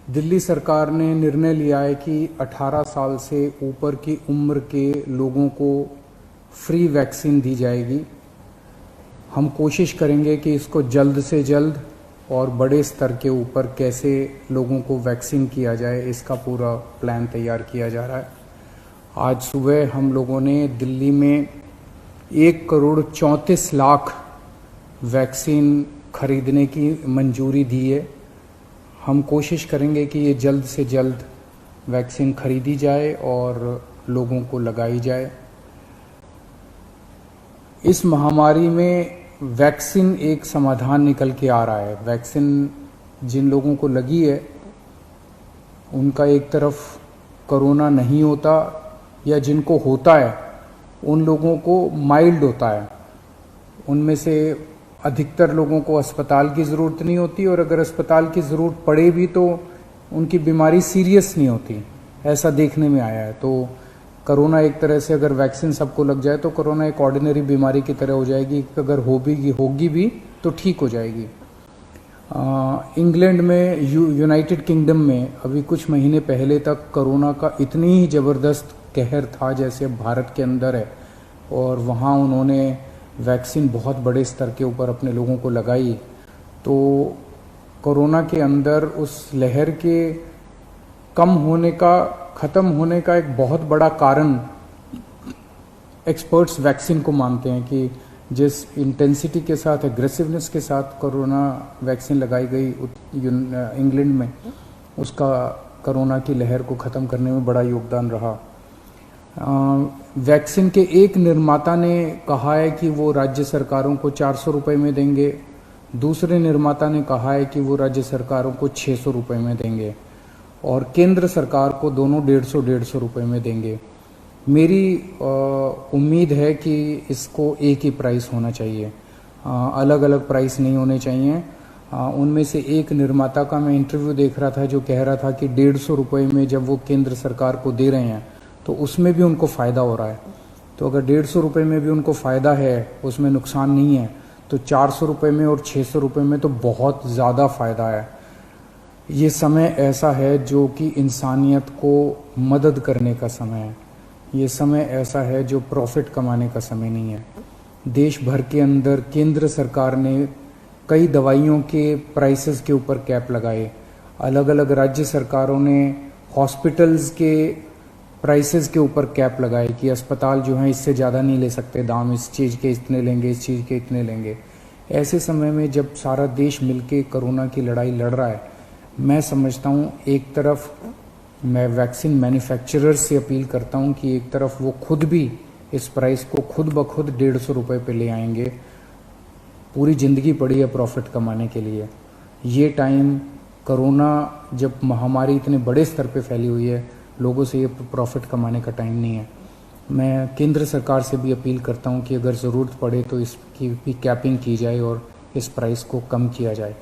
दिल्ली सरकार ने निर्णय लिया है कि 18 साल से ऊपर की उम्र के लोगों को फ्री वैक्सीन दी जाएगी। हम कोशिश करेंगे कि इसको जल्द से जल्द और बड़े स्तर के ऊपर कैसे लोगों को वैक्सीन किया जाए, इसका पूरा प्लान तैयार किया जा रहा है। आज सुबह हम लोगों ने दिल्ली में 1,34,00,000 वैक्सीन खरीदने की मंजूरी दी है। हम कोशिश करेंगे कि ये जल्द से जल्द वैक्सीन खरीदी जाए और लोगों को लगाई जाए। इस महामारी में वैक्सीन एक समाधान निकल के आ रहा है। वैक्सीन जिन लोगों को लगी है उनका एक तरफ कोरोना नहीं होता, या जिनको होता है उन लोगों को माइल्ड होता है। उनमें से अधिकतर लोगों को अस्पताल की ज़रूरत नहीं होती, और अगर अस्पताल की ज़रूरत पड़े भी तो उनकी बीमारी सीरियस नहीं होती, ऐसा देखने में आया है। तो कोरोना एक तरह से अगर वैक्सीन सबको लग जाए तो कोरोना एक ऑर्डिनरी बीमारी की तरह हो जाएगी, अगर होगी भी तो ठीक हो जाएगी। इंग्लैंड में, यूनाइटेड किंगडम में अभी कुछ महीने पहले तक कोरोना का इतनी ही ज़बरदस्त कहर था जैसे भारत के अंदर है, और वहाँ उन्होंने वैक्सीन बहुत बड़े स्तर के ऊपर अपने लोगों को लगाई। तो कोरोना के अंदर उस लहर के ख़त्म होने का एक बहुत बड़ा कारण एक्सपर्ट्स वैक्सीन को मानते हैं कि जिस इंटेंसिटी के साथ, एग्रेसिवनेस के साथ कोरोना वैक्सीन लगाई गई इंग्लैंड में, उसका कोरोना की लहर को ख़त्म करने में बड़ा योगदान रहा। वैक्सीन के एक निर्माता ने कहा है कि वो राज्य सरकारों को 400 रुपये में देंगे, दूसरे निर्माता ने कहा है कि वो राज्य सरकारों को 600 रुपये में देंगे, और केंद्र सरकार को दोनों 150 रुपये में देंगे। मेरी उम्मीद है कि इसको एक ही प्राइस होना चाहिए, अलग अलग प्राइस नहीं होने चाहिए। उनमें से एक निर्माता का मैं इंटरव्यू देख रहा था जो कह रहा था कि 150 रुपये में जब वो केंद्र सरकार को दे रहे हैं तो उसमें भी उनको फ़ायदा हो रहा है। तो अगर 150 रुपये में भी उनको फ़ायदा है, उसमें नुकसान नहीं है, तो 400 रुपये में और 600 रुपये में तो बहुत ज़्यादा फ़ायदा है। ये समय ऐसा है जो कि इंसानियत को मदद करने का समय है। ये समय ऐसा है जो प्रॉफिट कमाने का समय नहीं है। देश भर के अंदर केंद्र सरकार ने कई दवाइयों के प्राइसेस के ऊपर कैप लगाए। अलग अलग राज्य सरकारों ने हॉस्पिटल्स के प्राइसेस के ऊपर कैप लगाए कि अस्पताल जो हैं इससे ज़्यादा नहीं ले सकते दाम, इस चीज़ के इतने लेंगे, इस चीज़ के इतने लेंगे। ऐसे समय में जब सारा देश मिलके कोरोना की लड़ाई लड़ रहा है, मैं समझता हूँ एक तरफ मैं वैक्सीन मैन्युफैक्चरर्स से अपील करता हूँ कि एक तरफ वो खुद भी इस प्राइस को खुद ब खुद 150 रुपये पे ले आएंगे। पूरी ज़िंदगी पड़ी है प्रॉफिट कमाने के लिए। ये टाइम, कोरोना जब महामारी इतने बड़े स्तर पे फैली हुई है, लोगों से ये प्रॉफिट कमाने का टाइम नहीं है। मैं केंद्र सरकार से भी अपील करता हूँ कि अगर ज़रूरत पड़े तो इसकी भी कैपिंग की जाए और इस प्राइस को कम किया जाए।